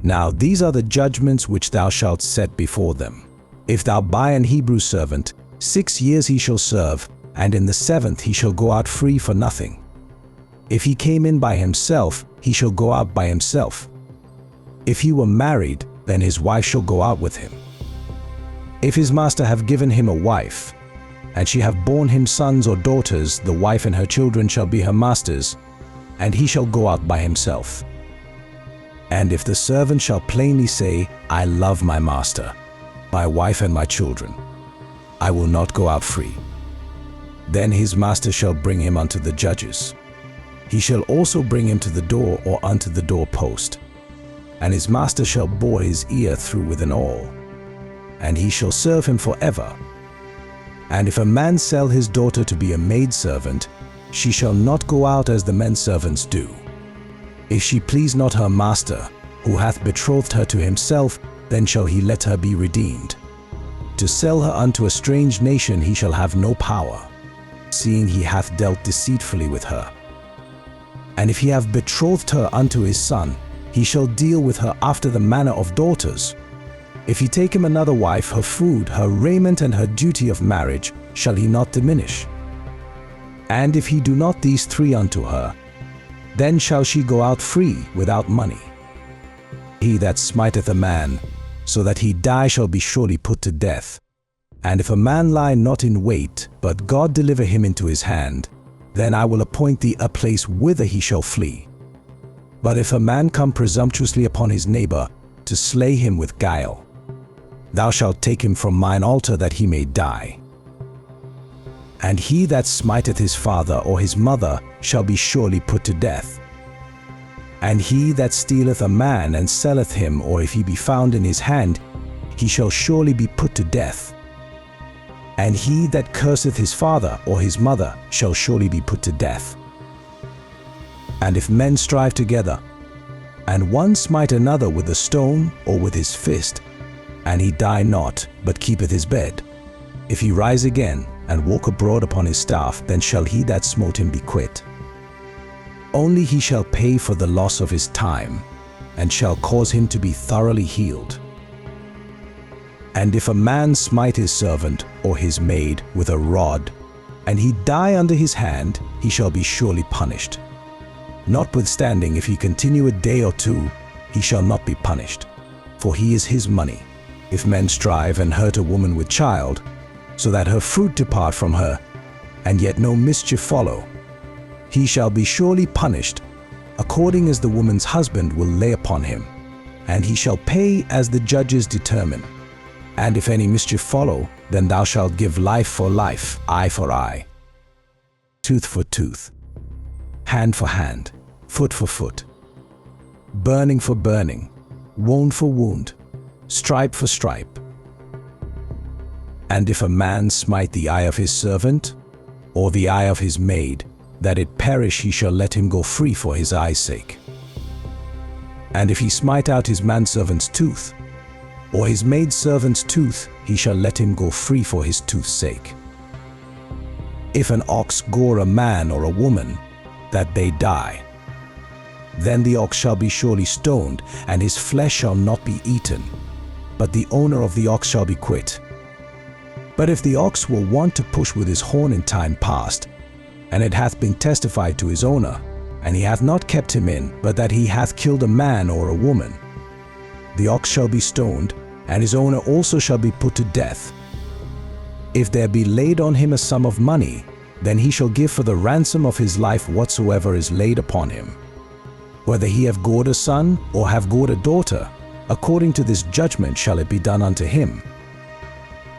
Now these are the judgments which thou shalt set before them. If thou buy an Hebrew servant, 6 years he shall serve, and in the 7th he shall go out free for nothing. If he came in by himself, he shall go out by himself. If he were married, then his wife shall go out with him. If his master have given him a wife, and she have borne him sons or daughters, the wife and her children shall be her master's, and he shall go out by himself. And if the servant shall plainly say, I love my master, my wife and my children, I will not go out free, then his master shall bring him unto the judges. He shall also bring him to the door or unto the door post, and his master shall bore his ear through with an awl, and he shall serve him forever. And if a man sell his daughter to be a maidservant, she shall not go out as the men servants do. If she please not her master, who hath betrothed her to himself, then shall he let her be redeemed. To sell her unto a strange nation he shall have no power, seeing he hath dealt deceitfully with her. And if he have betrothed her unto his son, he shall deal with her after the manner of daughters. If he take him another wife, her food, her raiment, and her duty of marriage shall he not diminish. And if he do not these 3 unto her, then shall she go out free without money. He that smiteth a man, so that he die, shall be surely put to death. And if a man lie not in wait, but God deliver him into his hand, then I will appoint thee a place whither he shall flee. But if a man come presumptuously upon his neighbor, to slay him with guile, thou shalt take him from mine altar that he may die. And he that smiteth his father or his mother shall be surely put to death. And he that stealeth a man and selleth him, or if he be found in his hand, he shall surely be put to death. And he that curseth his father or his mother shall surely be put to death. And if men strive together, and one smite another with a stone or with his fist, and he die not, but keepeth his bed, if he rise again and walk abroad upon his staff, then shall he that smote him be quit. Only he shall pay for the loss of his time, and shall cause him to be thoroughly healed. And if a man smite his servant or his maid with a rod, and he die under his hand, he shall be surely punished. Notwithstanding, if he continue a day or 2, he shall not be punished, for he is his money. If men strive and hurt a woman with child, so that her fruit depart from her, and yet no mischief follow, he shall be surely punished, according as the woman's husband will lay upon him, and he shall pay as the judges determine. And if any mischief follow, then thou shalt give life for life, eye for eye, tooth for tooth, hand for hand, foot for foot, burning for burning, wound for wound, stripe for stripe. And if a man smite the eye of his servant, or the eye of his maid, that it perish, he shall let him go free for his eye's sake. And if he smite out his manservant's tooth, or his maidservant's tooth, he shall let him go free for his tooth's sake. If an ox gore a man or a woman, that they die, then the ox shall be surely stoned, and his flesh shall not be eaten, but the owner of the ox shall be quit. But if the ox were wont to push with his horn in time past, and it hath been testified to his owner, and he hath not kept him in, but that he hath killed a man or a woman, the ox shall be stoned, and his owner also shall be put to death. If there be laid on him a sum of money, then he shall give for the ransom of his life whatsoever is laid upon him. Whether he have gored a son or have gored a daughter, according to this judgment shall it be done unto him.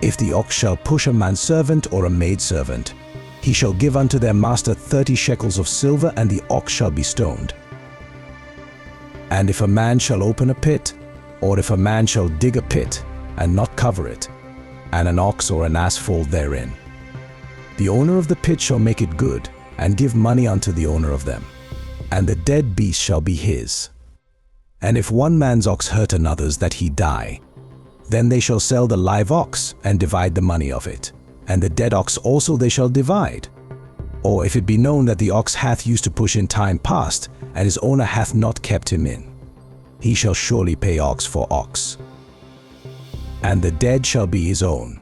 If the ox shall push a manservant or a maidservant, he shall give unto their master 30 shekels of silver, and the ox shall be stoned. And if a man shall open a pit, or if a man shall dig a pit, and not cover it, and an ox or an ass fall therein, the owner of the pit shall make it good, and give money unto the owner of them, and the dead beast shall be his. And if one man's ox hurt another's that he die, then they shall sell the live ox, and divide the money of it, and the dead ox also they shall divide. Or if it be known that the ox hath used to push in time past, and his owner hath not kept him in, he shall surely pay ox for ox, and the dead shall be his own.